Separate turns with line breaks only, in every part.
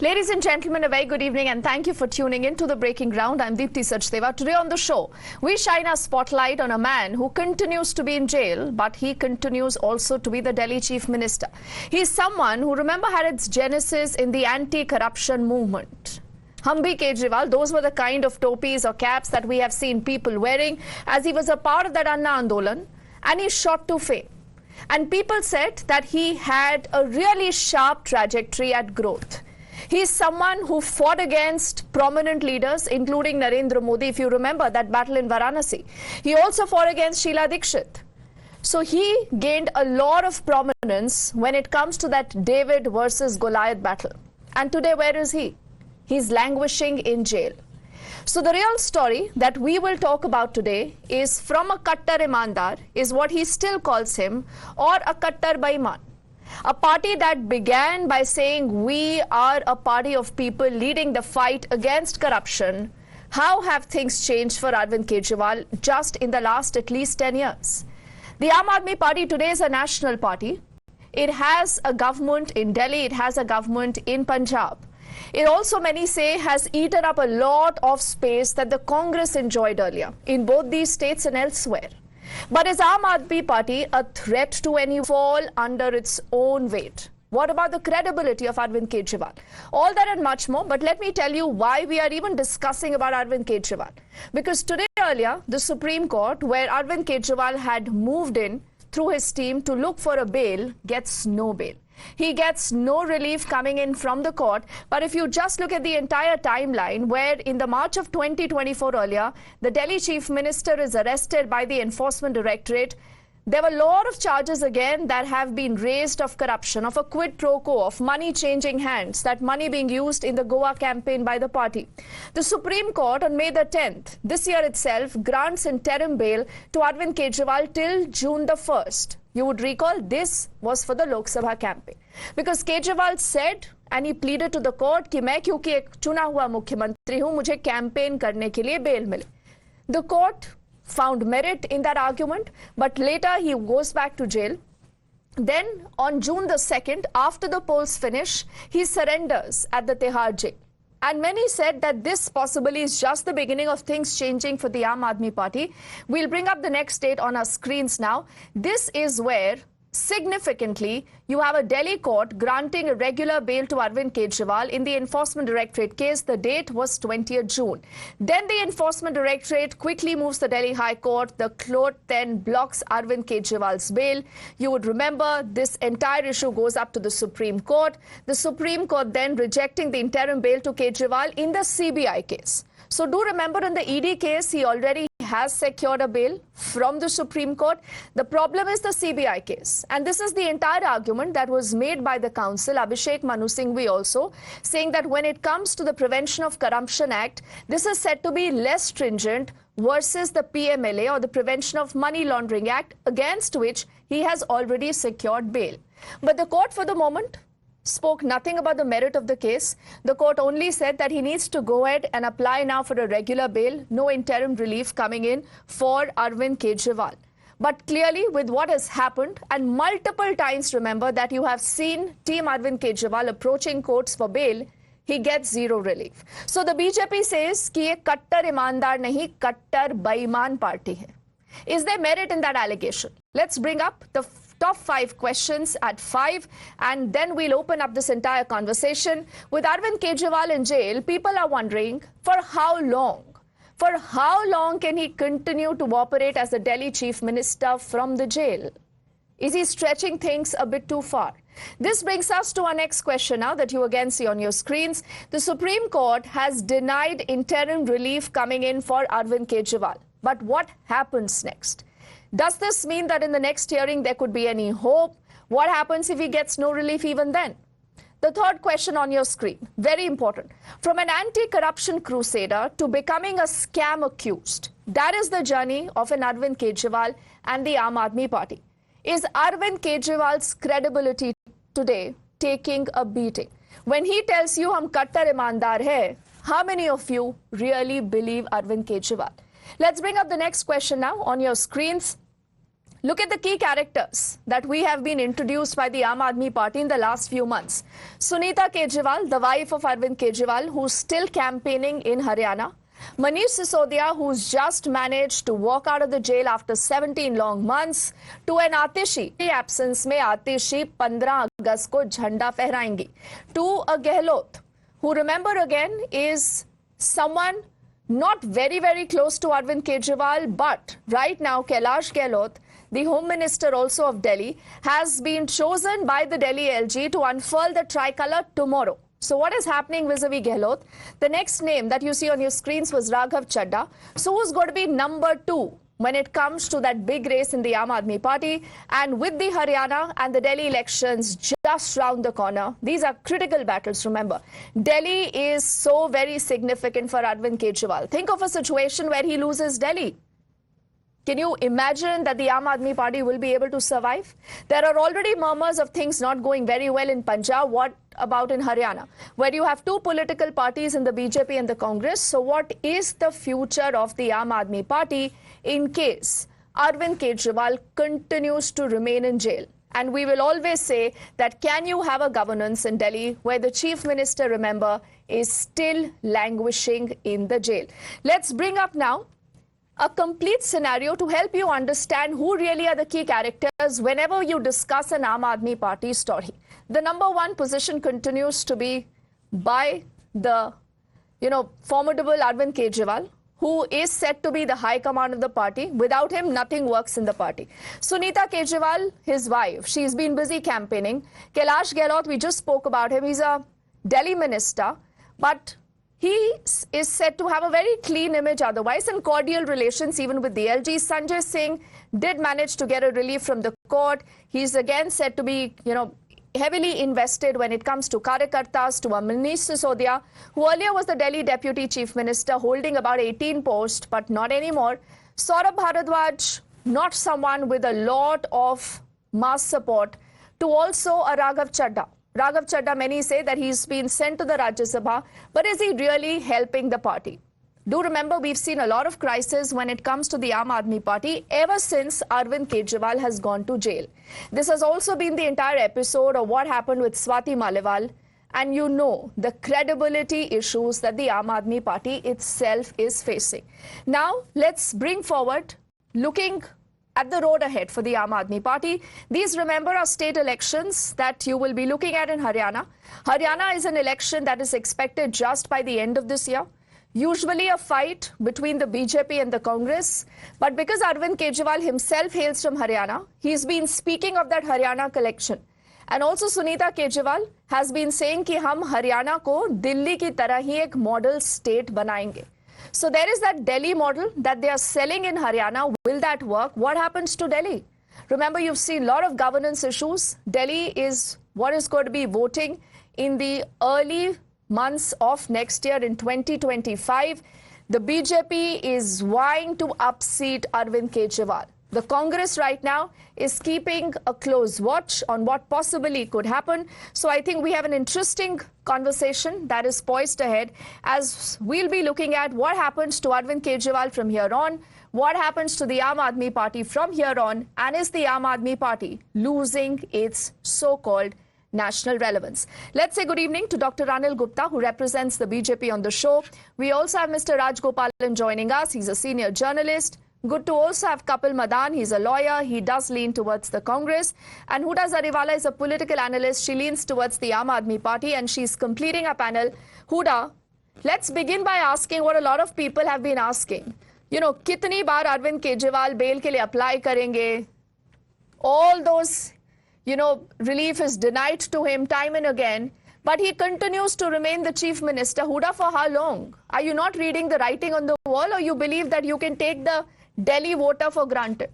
Ladies and gentlemen, a very good evening and thank you for tuning in to the Breaking Ground. I'm Deepti Sachdeva. Today on the show, we shine our spotlight on a man who continues to be in jail, but he continues also to be the Delhi Chief Minister. He's someone who, remember, had its genesis in the anti-corruption movement. Hum Bhi Kejriwal, those were the kind of topis or caps that we have seen people wearing as he was a part of that Anna Andolan, and he shot to fame. And people said that he had a really sharp trajectory at growth. He is someone who fought against prominent leaders, including Narendra Modi, if you remember that battle in Varanasi. He also fought against Sheila Dikshit. So he gained a lot of prominence when it comes to that David versus Goliath battle. And today, where is he? He's languishing in jail. So the real story that we will talk about today is from a Kattar Imandar, is what he still calls him, or a Kattar Baiman. A party that began by saying we are a party of people leading the fight against corruption. How have things changed for Arvind Kejriwal just in the last at least 10 years? The Aam Aadmi Party today is a national party. It has a government in Delhi, it has a government in Punjab. It also, many say, has eaten up a lot of space that the Congress enjoyed earlier in both these states and elsewhere. But is Aam Aadmi Party a threat to any fall under its own weight? What about the credibility of Arvind Kejriwal? All that and much more, but let me tell you why we are even discussing about Arvind Kejriwal. Because today earlier, the Supreme Court, where Arvind Kejriwal had moved in through his team to look for a bail, gets no bail. He gets no relief coming in from the court. But if you just look at the entire timeline, where in the March of 2024 earlier, the Delhi Chief Minister is arrested by the Enforcement Directorate. There were a lot of charges again that have been raised of corruption, of a quid pro quo, of money changing hands, that money being used in the Goa campaign by the party. The Supreme Court on May the 10th, this year itself, grants interim bail to Arvind Kejriwal till June the 1st. You would recall this was for the Lok Sabha campaign. Because Kejriwal said and he pleaded to the court कि मैं क्योंकि एक चुना हुआ मुख्यमंत्री हूं, मुझे campaign करने के लिए बेल मिले. The court found merit in that argument, but later he goes back to jail. Then on June the 2nd, after the polls finish, he surrenders at the Tihar jail. And many said that this possibly is just the beginning of things changing for the Aam Aadmi Party. We'll bring up the next date on our screens now. This is where, significantly, you have a Delhi court granting a regular bail to Arvind Kejriwal in the Enforcement Directorate case. The date was 20th June. Then the Enforcement Directorate quickly moves the Delhi High Court. The court then blocks Arvind Kejriwal's bail. You would remember this entire issue goes up to the Supreme Court. The Supreme Court then rejecting the interim bail to Kejriwal in the CBI case. So do remember, in the ED case, he already has secured a bail from the Supreme Court. The problem is the CBI case. And this is the entire argument that was made by the counsel, Abhishek Manu Singhvi also, saying that when it comes to the Prevention of Corruption Act, this is said to be less stringent versus the PMLA, or the Prevention of Money Laundering Act, against which he has already secured bail. But the court, for the moment, spoke nothing about the merit of the case. The court only said that he needs to go ahead and apply now for a regular bail, no interim relief coming in for Arvind Kejriwal. But clearly, with what has happened, and multiple times, remember, that you have seen Team Arvind Kejriwal approaching courts for bail, he gets zero relief. So the BJP says कि ये कट्टर ईमानदार नहीं, कट्टर बेईमान party है. Is there merit in that allegation? Let's bring up the top 5 questions at 5, and then we'll open up this entire conversation. With Arvind Kejriwal in jail, people are wondering, for how long? For how long can he continue to operate as the Delhi Chief Minister from the jail? Is he stretching things a bit too far? This brings us to our next question now that you again see on your screens. The Supreme Court has denied interim relief coming in for Arvind Kejriwal. But what happens next? Does this mean that in the next hearing there could be any hope? What happens if he gets no relief even then? The third question on your screen, very important. From an anti-corruption crusader to becoming a scam accused, that is the journey of an Arvind Kejriwal and the Aam Aadmi Party. Is Arvind Kejriwal's credibility today taking a beating? When he tells you hum kattar imandar hai, how many of you really believe Arvind Kejriwal? Let's bring up the next question now on your screens. Look at the key characters that we have been introduced by the Aam Aadmi Party in the last few months. Sunita Kejriwal, the wife of Arvind Kejriwal, who's still campaigning in Haryana. Manish Sisodia, who's just managed to walk out of the jail after 17 long months, to an Atishi. In absence में Atishi 15 अगस्त को झंडा फहराएंगी. To a Gehlot, who, remember again, is someone not very close to Arvind Kejriwal, but right now Kailash Gehlot, the Home Minister also of Delhi, has been chosen by the Delhi LG to unfurl the tricolour tomorrow. So what is happening vis-a-vis Gehlot? The next name that you see on your screens was Raghav Chadha. So who's going to be number 2 when it comes to that big race in the Aam Aadmi Party? And with the Haryana and the Delhi elections just round the corner, these are critical battles, remember. Delhi is so very significant for Arvind Kejriwal. Think of a situation where he loses Delhi. Can you imagine that the Aam Aadmi Party will be able to survive? There are already murmurs of things not going very well in Punjab. What about in Haryana, where you have 2 political parties in the BJP and the Congress? So what is the future of the Aam Aadmi Party in case Arvind Kejriwal continues to remain in jail? And we will always say that, can you have a governance in Delhi where the Chief Minister, remember, is still languishing in the jail? Let's bring up now a complete scenario to help you understand who really are the key characters whenever you discuss an Aam Aadmi Party story. The number 1 position continues to be by the, formidable Arvind Kejriwal, who is said to be the high command of the party. Without him, nothing works in the party. Sunita Kejriwal, his wife, she's been busy campaigning. Kailash Gehlot, we just spoke about him. He's a Delhi minister, but he is said to have a very clean image otherwise and cordial relations even with the LG. Sanjay Singh did manage to get a relief from the court. He's again said to be, heavily invested when it comes to Karyakartas, to Manish Sisodia, who earlier was the Delhi Deputy Chief Minister, holding about 18 posts, but not anymore. Saurabh Bharadwaj, not someone with a lot of mass support, to also a Raghav Chadha. Raghav Chadha, many say that he's been sent to the Rajya Sabha, but is he really helping the party? Do remember, we've seen a lot of crisis when it comes to the Aam Aadmi Party ever since Arvind Kejriwal has gone to jail. This has also been the entire episode of what happened with Swati Maliwal, and the credibility issues that the Aam Aadmi Party itself is facing. Now, let's bring forward, looking at the road ahead for the Aam Aadmi Party. These, remember, are state elections that you will be looking at in Haryana. Haryana is an election that is expected just by the end of this year. Usually a fight between the BJP and the Congress. But because Arvind Kejriwal himself hails from Haryana, he's been speaking of that Haryana collection. And also Sunita Kejriwal has been saying कि हम हरियाणा को दिल्ली की तरह ही एक model state बनाएंगे. So there is that Delhi model that they are selling in Haryana. Will that work? What happens to Delhi? Remember, you've seen a lot of governance issues. Delhi is what is going to be voting in the early months of next year in 2025. The BJP is vying to upseat Arvind Kejriwal. The Congress right now is keeping a close watch on what possibly could happen. So I think we have an interesting conversation that is poised ahead as we'll be looking at what happens to Arvind Kejriwal from here on, what happens to the Aam Aadmi Party from here on, and is the Aam Aadmi Party losing its so-called national relevance? Let's say good evening to Dr. Anil Gupta, who represents the BJP on the show. We also have Mr. Raj Gopalan joining us. He's a senior journalist. Good to also have Kapil Madan. He's a lawyer. He does lean towards the Congress. And Huda Zariwala is a political analyst. She leans towards the Aam Aadmi Party, and she's completing our panel. Huda, let's begin by asking what a lot of people have been asking. कितनी बार Arvind Kejriwal bell के लिए apply करेंगे? All those relief is denied to him time and again, but he continues to remain the chief minister. Huda, for how long? Are you not reading the writing on the wall, or you believe that you can take the Delhi voter for granted?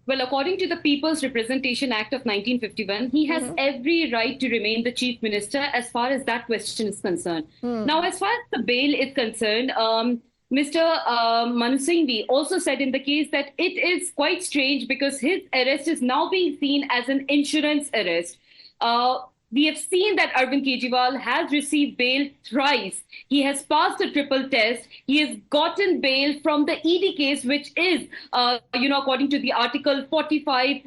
Well, according to the People's Representation Act of 1951, he has every right to remain the chief minister as far as that question is concerned. Now, as far as the bail is concerned, Mr. Manu Singhvi also said in the case that it is quite strange because his arrest is now being seen as an insurance arrest. We have seen that Arvind Kejriwal has received bail thrice. He has passed a triple test. He has gotten bail from the ED case, which is, according to the Article 45,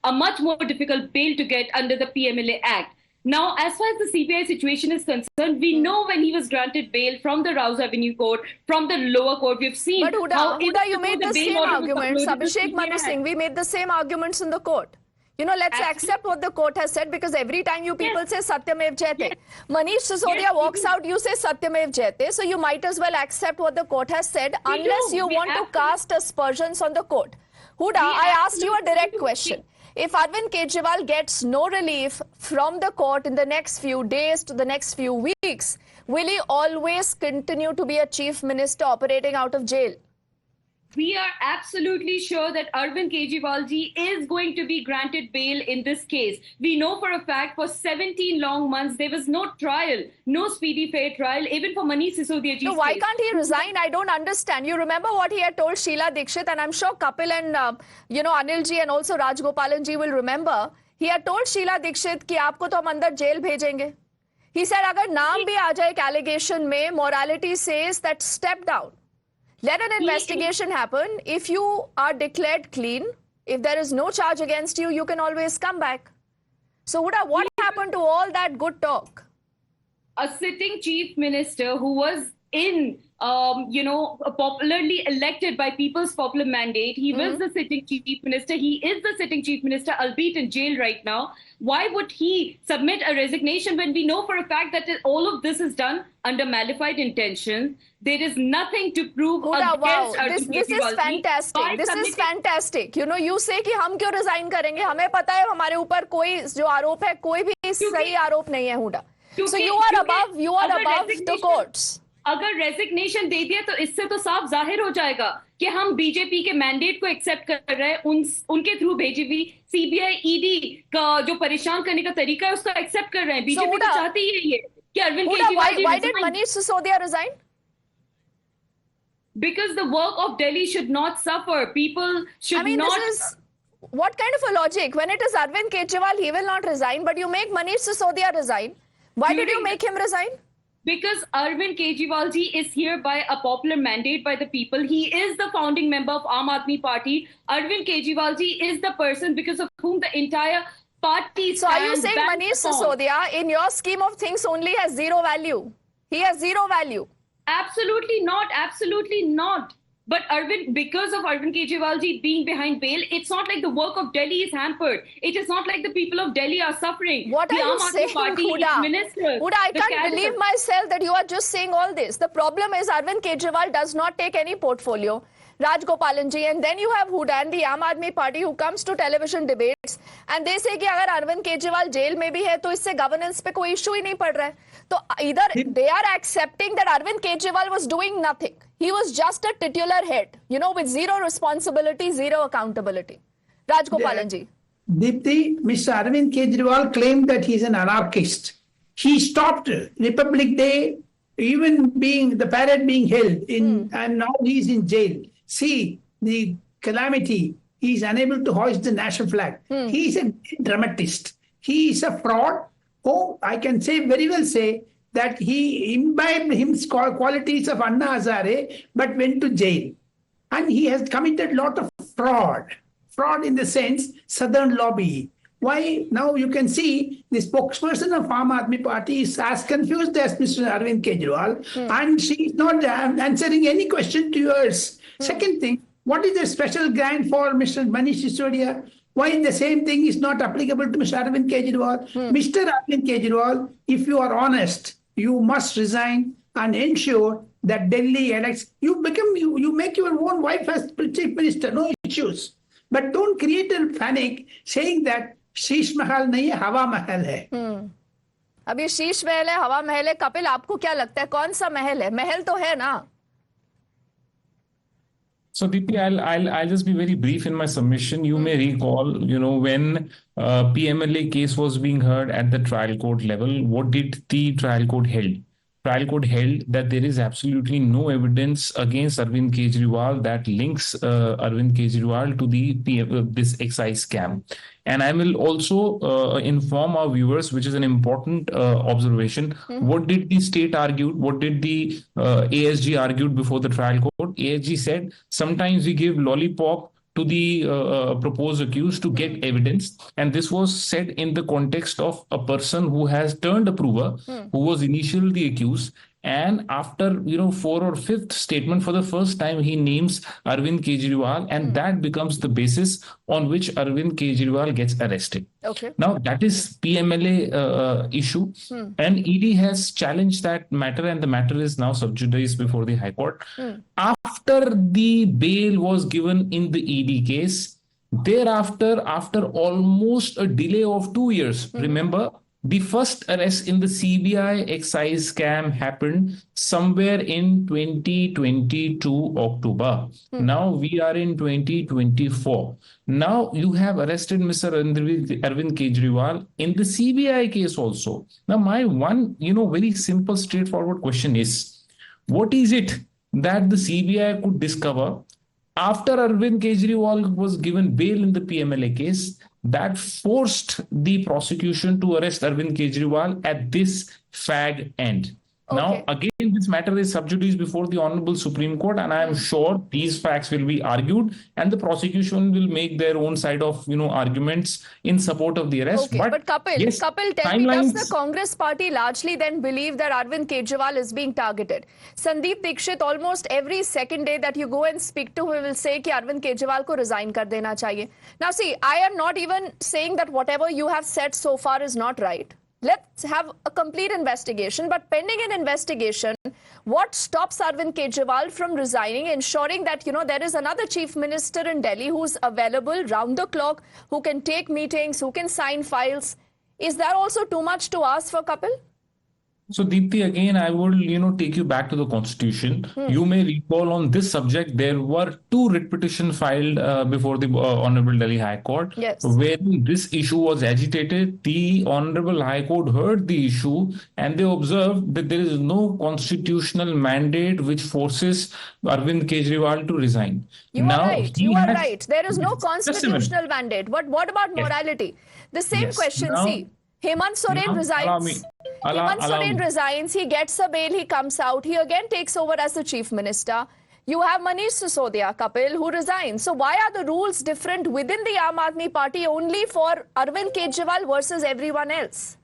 a much more difficult bail to get under the PMLA Act. Now, as far as the CBI situation is concerned, we know when he was granted bail from the Rouse Avenue Court, from the lower court, we've seen.
But Huda, you made the same arguments. Abhishek Manu Singh, we made the same arguments in the court. Let's accept what the court has said, because every time you people say Satyamev Jayate. Manish Sisodia walks out, you say Satyamev Jayate. So you might as well accept what the court has said, unless you want to cast aspersions on the court. Huda, I asked you a direct question. If Arvind Kejriwal gets no relief from the court in the next few days to the next few weeks, will he always continue to be a chief minister operating out of jail?
We are absolutely sure that Arvind Kejriwal ji is going to be granted bail in this case. We know for a fact for 17 long months there was no trial, no speedy fair trial, even for Manish Sisodia ji's
So why
case.
can't he resign? I don't understand. You remember what he had told Sheila Dikshit, and I'm sure Kapil and Anil ji and also Rajgopalan ji will remember. He had told Sheila Dikshit कि आपको तो हम अंदर jail भेजेंगे. He said अगर नाम भी आ जाए एक allegation में, morality says that step down. Let an investigation happen. If you are declared clean, if there is no charge against you, you can always come back. So, Huda, what happened to all that good talk?
A sitting chief minister who was popularly elected by people's popular mandate. He was the sitting chief minister. He is the sitting chief minister, albeit in jail right now. Why would he submit a resignation when we know for a fact that all of this is done under malified intention? There is nothing to prove against Arvind
This is fantastic. This is fantastic. You say कि हम क्यों resign करेंगे? हमें पता है हमारे ऊपर कोई जो आरोप है, कोई भी सही आरोप नहीं है, Hooda. So you are above the courts.
अगर रेजिग्नेशन दे दिया तो इससे तो साफ जाहिर हो जाएगा कि हम बीजेपी के मैंडेट को एक्सेप्ट कर रहे हैं, उनके थ्रू भेजी हुई सीबीआई ईडी का जो परेशान करने का तरीका है उसको एक्सेप्ट कर रहे हैं. बीजेपी तो चाहती ही है ये कि Arvind Kejriwal
why did Manish Sisodia resign?
Because the work of Delhi should not suffer. People should not.
This is what kind of a logic? When it is Arvind Kejriwal, he will not resign, but you make Manish Sisodia resign. Why did you make him resign?
Because Arvind Kejriwal ji is here by a popular mandate by the people. He is the founding member of Aam Aadmi Party. Arvind Kejriwal ji is the person because of whom the entire party stands.
So are you saying Manish Sisodia, in your scheme of things, only has zero value? He has zero value.
Absolutely not. Absolutely not. But because of Arvind Kejriwal ji being behind bail, it's not like the work of Delhi is hampered. It is not like the people of Delhi are suffering.
What are you saying, Huda? Huda, I can't believe myself that you are just saying all this. The problem is Arvind Kejriwal does not take any portfolio. Rajgopalan ji, and then you have Huda and the Aam Aadmi Party who comes to television debates and they say कि अगर Arvind Kejriwal jail में भी है तो इससे governance पे कोई issue ही नहीं पड़ रहा है. तो either they are accepting that Arvind Kejriwal was doing nothing. He was just a titular head, with zero responsibility, zero accountability. Rajgopalan ji.
Deepthi, Mr. Arvind Kejriwal claimed that he is an anarchist. He stopped Republic Day, even the parade being held, and now he is in jail. See the calamity. He is unable to hoist the national flag. He is a dramatist. He is a fraud. Oh, I can very well say that he imbibed his qualities of Anna Hazare, but went to jail. And he has committed a lot of fraud. Fraud in the sense, Southern lobby. Why? Now you can see the spokesperson of Aam Aadmi Party is as confused as Mr. Arvind Kejriwal, and she is not answering any question to yours. Second thing, what is the special grant for Mr. Manish Sisodia? Why the same thing is not applicable to Mr. Arvind Kejriwal? Mr. Arvind Kejriwal, if you are honest, you must resign and ensure that Delhi elects. You make your own wife as chief minister, no issues. But don't create a panic saying that Sheesh Mahal नहीं है, हवा महल है.
अभी शीश महल है, हवा महल है. कपिल, आपको क्या लगता है कौन सा महल है? महल तो है ना.
So Deepti, I'll just be very brief in my submission. You may recall, when PMLA case was being heard at the trial court level, what did the trial court held? trial court held that there is absolutely no evidence against Arvind Kejriwal that links Arvind Kejriwal to this excise scam. And I will also inform our viewers, which is an important observation. What did the state argue? What did the ASG argued before the trial court? ASG said sometimes we give lollipop to the proposed accused to get evidence, and this was said in the context of a person who has turned a prover, who was initially the accused, and after 4th or 5th statement, for the first time he names Arvind Kejriwal, and that becomes the basis on which Arvind Kejriwal gets arrested.
Okay.
Now that is PMLA issue, and ED has challenged that matter, and the matter is now sub judice before the High Court. After the bail was given in the ED case, thereafter, after almost a delay of 2 years, remember, the first arrest in the CBI excise scam happened somewhere in 2022 October. Now we are in 2024. Now you have arrested Mr. Arvind Kejriwal in the CBI case also. Now my one, very simple, straightforward question is, what is it that the CBI could discover after Arvind Kejriwal was given bail in the PMLA case that forced the prosecution to arrest Arvind Kejriwal at this fag end?
Okay.
Now, again, this matter is sub judice before the Honorable Supreme Court, and I am sure these facts will be argued, and the prosecution will make their own side of arguments in support of the arrest.
Okay, but Kapil,
yes,
tell me, does the Congress party largely then believe that Arvind Kejriwal is being targeted? Sandeep Dixit, almost every second day that you go and speak to him, will say कि Arvind Kejriwal को resign कर देना चाहिए. Now see, I am not even saying that whatever you have said so far is not right. Let's have a complete investigation. But pending an investigation, what stops Arvind Kejriwal from resigning, ensuring that, there is another chief minister in Delhi who's available round the clock, who can take meetings, who can sign files? Is that also too much to ask for, Kapil?
So, Deepti, again, I will, take you back to the Constitution. You may recall on this subject, there were 2 writ petitions filed before the Honorable Delhi High Court.
Yes.
When this issue was agitated, the Honorable High Court heard the issue, and they observed that there is no constitutional mandate which forces Arvind Kejriwal to resign.
You are right. There is no constitutional mandate. But what about morality? The same question,
Now,
see. Hemant Soren resigns. Hemant Soren resigns. He gets a bail. He comes out. He again takes over as the chief minister. You have Manish Sisodia, Kapil, who resigns. So why are the rules different within the Aam Aadmi Party only for Arvind Kejriwal versus everyone else?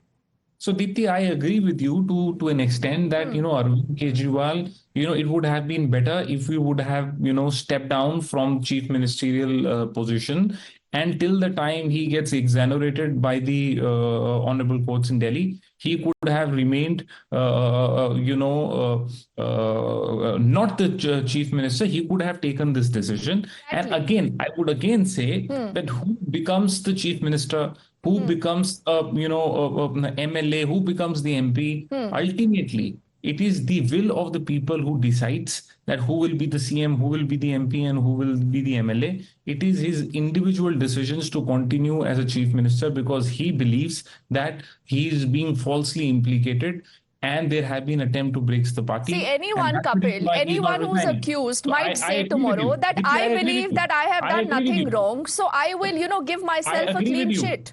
So, Deepti, I agree with you to an extent that, Arvind Kejriwal, it would have been better if we would have, stepped down from chief ministerial position until the time he gets exonerated by the honorable courts in Delhi. He could have remained, not the chief minister. He could have taken this decision.
Exactly.
And again, I would again say that who becomes the chief minister, who becomes MLA, who becomes the MP, ultimately, it is the will of the people who decides that who will be the CM, who will be the MP, and who will be the MLA. It is his individual decisions to continue as a chief minister because he believes that he is being falsely implicated and there have been attempts to break the party.
See, anyone, Kapil, anyone who's accused might say tomorrow that I believe that I have done nothing wrong, so I will, give myself a clean sheet.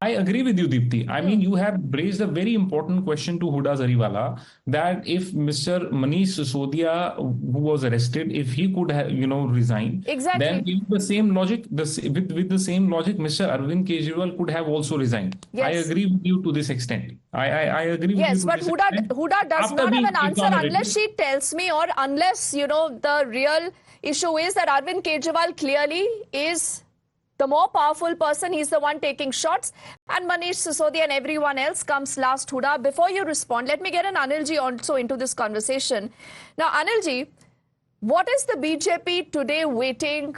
I agree with you, Deepti. I mean, you have raised a very important question to Huda Zariwala that if Mr. Manish Sisodia, who was arrested, if he could have, resigned,
Exactly.
then with the same logic, with the same logic, Mr. Arvind Kejriwal could have also resigned.
Yes.
I agree with you to this extent. I agree with you.
Yes,
to
but
this extent.
Huda does
After
not have
being
an answer
exonerated.
unless she tells me, or unless, the real issue is that Arvind Kejriwal clearly is the more powerful person. He's the one taking shots, and Manish Sisodia and everyone else comes last. Huda, before you respond, let me get an Anilji also into this conversation. Now, Anilji, what is the BJP today waiting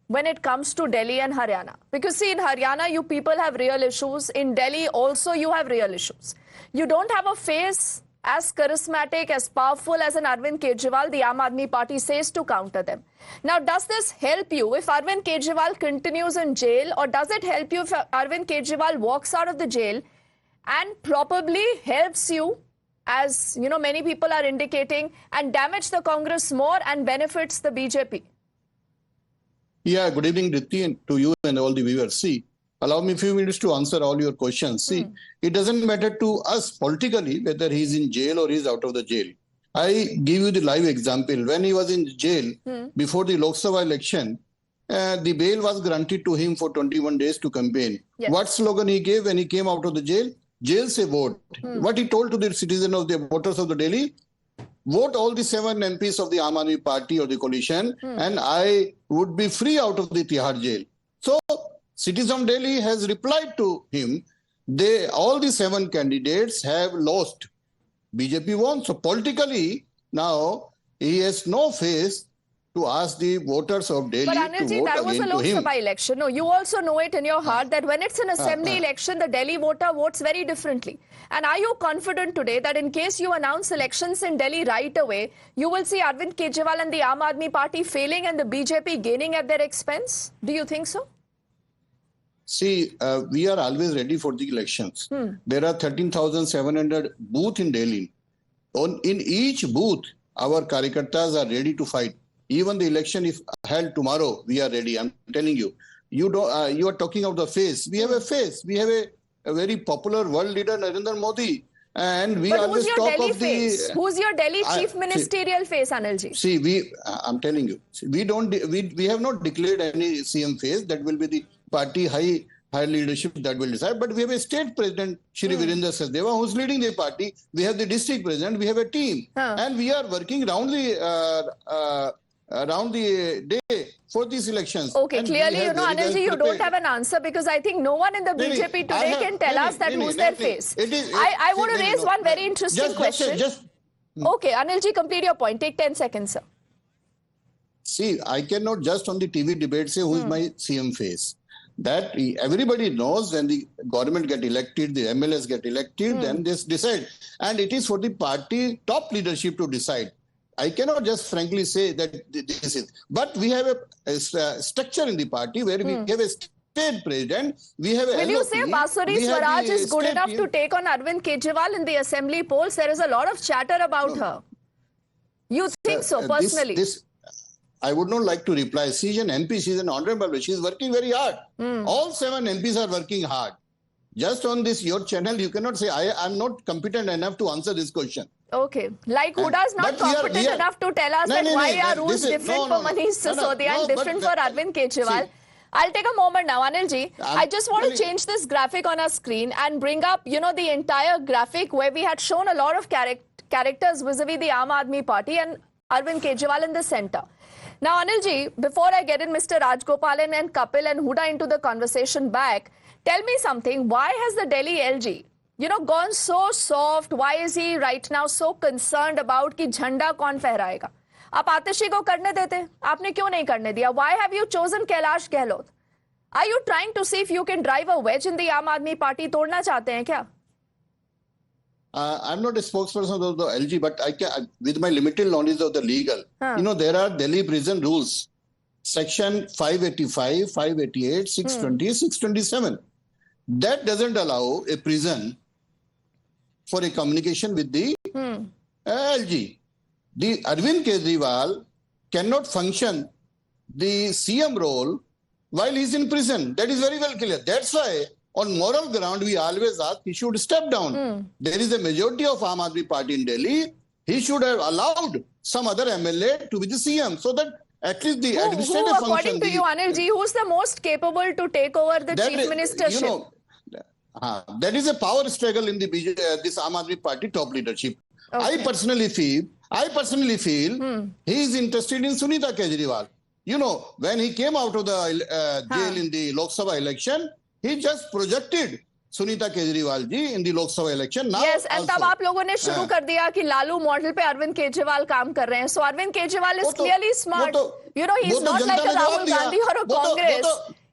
when it comes to Delhi and Haryana? Because see, in Haryana, you people have real issues. In Delhi, also, you have real issues. You don't have a face as charismatic, as powerful as an Arvind Kejriwal, the Aam Aadmi Party says, to counter them. Now, does this help you if Arvind Kejriwal continues in jail, or does it help you if Arvind Kejriwal walks out of the jail and probably helps you as you know, many people are indicating, and damage the Congress more and benefits the BJP?
Yeah, good evening, Dipti, and to you and all the viewers. See, allow me a few minutes to answer all your questions. See, it doesn't matter to us politically whether he's in jail or he's out of the jail. I give you the live example. When he was in jail before the Lok Sabha election, the bail was granted to him for 21 days to campaign.
Yes.
What slogan he gave when he came out of the jail? Jail se vote. What he told to the citizen of the voters of the Delhi? Vote all the 7 MPs of the Aam Aadmi Party or the coalition, and I would be free out of the Tihar jail. So, citizens of Delhi has replied to him. All the 7 candidates have lost. BJP won. So, politically, now he has no face to ask the voters of Delhi
But
to
Anilji,
vote
that was a
again to
Lok
him.
Sabha election. No, you also know it in your heart that when it's an assembly election, the Delhi voter votes very differently. And are you confident today that in case you announce elections in Delhi right away, you will see Arvind Kejriwal and the Aam Aadmi Party failing and the BJP gaining at their expense? Do you think so?
See, we are always ready for the elections. There are 13,700 booths in Delhi. In each booth, our Karyakartas are ready to fight. Even the election, if held tomorrow, we are ready. I'm telling you. You are talking of the face. We have a face. We have a very popular world leader, Narendra Modi. And we
But
always
who's your
talk
Delhi
of
face?
the...
Who's your Delhi chief ministerial face, Anilji?
See, I'm telling you, we have not declared any CM phase. That will be the party high leadership that will decide. But we have a state president, Shri Virendra Sachdeva, who's leading the party. We have the district president. We have a team, and we are working around the day for these elections.
Okay,
And we
clearly,
have very well
Anilji, you don't
prepared.
have an answer because I think no one in the BJP today can tell us that who's their face. I want to raise one very interesting question. Okay, Anilji, complete your point. Take 10 seconds, sir.
See, I cannot just on the TV debate say who is my CM face. That everybody knows when the government get elected, the MLAs get elected, then they decide. And it is for the party top leadership to decide. I cannot just frankly say that this is. But we have a structure in the party where we have a state president, we have a
Will you say Basuri Swaraj is good enough to take on Arvind Kejriwal in the assembly polls? There is a lot of chatter about her. You think so, personally?
I would not like to reply. She's an MP, she's an honorable, she's working very hard. All 7 MPs are working hard. Just on this, your channel, you cannot say, I'm not competent enough to answer this question.
Okay. Like Huda is not competent enough to tell us why are rules different for Manish Sisodia and different for Arvind Kejriwal. I'll take a moment now, Anilji. I just want to change this graphic on our screen and bring up, the entire graphic where we had shown a lot of characters vis-a-vis the Aam Aadmi Party and Arvind Kejriwal in the center. Now, Anilji, before I get in Mr. Rajgopalan and Kapil and Huda into the conversation back, tell me something. Why has the Delhi LG, gone so soft? Why is he right now so concerned about कि झंडा कौन फहराएगा? आप आतिशी को करने देते? आपने क्यों नहीं करने दिया? Why have you chosen Kailash Gehlot? Are you trying to see if you can drive a wedge in the Aam Aadmi Party? तोड़ना चाहते हैं क्या?
I'm not a spokesperson of the LG, but I can, with my limited knowledge of the legal, there are Delhi prison rules. Section 585, 588, 620, 627. That doesn't allow a prison for a communication with the LG. The Arvind Kejriwal cannot function the CM role while he's in prison. That is very well clear. That's why on moral ground, we always ask he should step down. There is a majority of Aam Aadmi Party in Delhi. He should have allowed some other MLA to be the CM so that at least the administrative function...
According to you, Anilji, who's the most capable to take over the chief ministership?
That is a power struggle in the this Aam Aadmi Party top leadership. Okay. I personally feel he is interested in Sunita Kejriwal. When he came out of the jail in the Lok Sabha election, he just projected Sunita Kejriwal ji in the Lok Sabha election. Now
yes, and तब आप लोगों ने शुरू कर दिया कि Lalu model पे अरविंद केजरीवाल काम कर रहे हैं. So Arvind Kejriwal is clearly smart. He's not like a Rahul Gandhi or a Congress.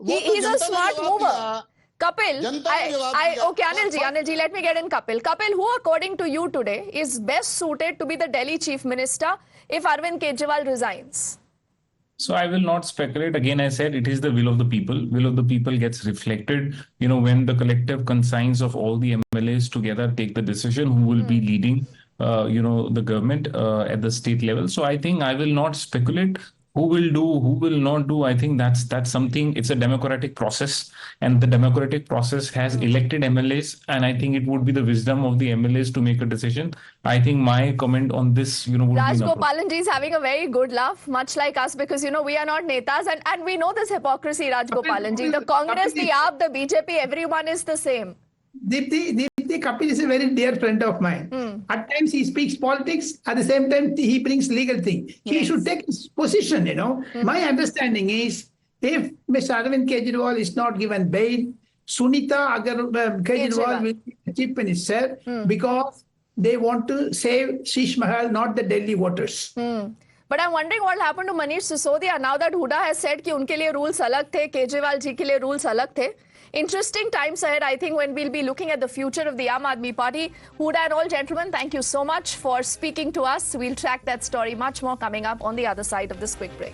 He's a smart mover. Kapil, okay, Anilji, let me get in Kapil. Kapil, who according to you today is best suited to be the Delhi chief minister if Arvind Kejriwal resigns?
So I will not speculate. Again, I said it is the will of the people. Will of the people gets reflected, when the collective conscience of all the MLAs together take the decision who will be leading the government at the state level. So I think I will not speculate who will do, who will not do. I think that's something. It's a democratic process, and the democratic process has elected MLAs, and I think it would be the wisdom of the MLAs to make a decision. I think my comment on this, would be
Rajgopalan ji is having a very good laugh, much like us, because we are not netas, and we know this hypocrisy, Rajgopalan ji. The Congress, the AAP, the BJP, everyone is the same.
Dipti, Kapil is a very dear friend of mine. At times he speaks politics, at the same time he brings legal thing. He should take his position, My understanding is, if Mr. Arvind Kejriwal is not given bail, Sunita Kejriwal will be the chief minister because they want to save Sheesh Mahal, not the Delhi voters.
But I'm wondering what happened to Manish Sisodia now that Huda has said कि उनके लिए rules अलग थे, Kejriwal जी के लिए rules अलग थे. Interesting times ahead, I think, when we'll be looking at the future of the Aam Aadmi Party. Huda and all, gentlemen, thank you so much for speaking to us. We'll track that story much more coming up on the other side of this quick break.